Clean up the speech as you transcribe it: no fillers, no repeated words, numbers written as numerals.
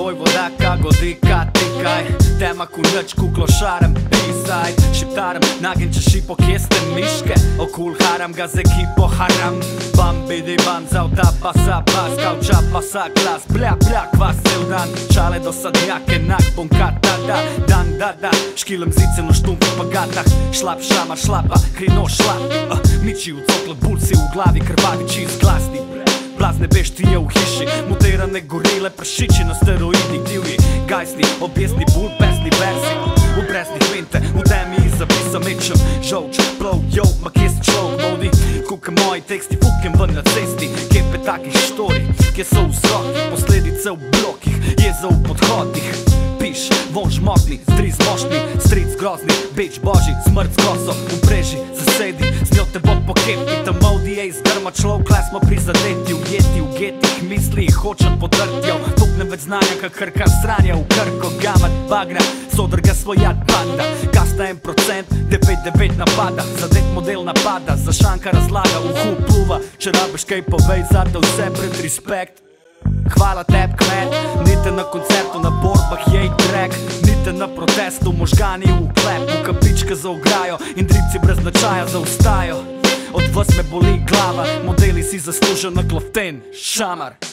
Vojvoda, kagodika, tikaj Temak u nječku, klošarem, pisaj Šiptarem, nagenče šipo, kjeste miške Okul haram, ga z ekipo haram Bam, bidi bam, zao da pasa bas Kao čapa sa glas, bля, kvas cel dan Čale do sadnjake, nak bom katada Dan, da, škilem zice no štumpi pa gatah Šlap, šama, šlapa, krino šlap Miči u cokle, bulci u glavi, krvavići izglasni Blazne beštinje u hiši, mutirane gorile, prašići na steroidi, divlji gajsni, objesni bul, pesni verzi U bresni hvinte, u temi izabisa mečem Žouč, plov, jo, ma kje si človek modi Kuke moji teksti, fukem ven na cesti Kepe takih štori, kje so vzroki Posledice v blokih, jeza v podhodih Piš, von žmokni, zdriz moštni, stric grozni Beč božji, smrt z koso, v mreži zasedi Z njo te bo pokepni, tam modije iz grma človek Kle smo prizadeti, ujeti v getih misli Hočem potrtjo, tuknem več znanja Kak krka sranja v krko, gamat, bagra Sodrga svoja banda, kasta 1%, 9-9 napada Zadet model napada, za šanka razlaga Uhu pluva, če rabiš kaj povej Zato vse pred respekt Hvala teb kmet, nite na koncertu Na borbah jej track, nite na protestu Možgani v klepu, kapičke za ograjo In dripci brez značaja zaostajo Od vas me boli glava, modeli si zaslužen na kloften Šamar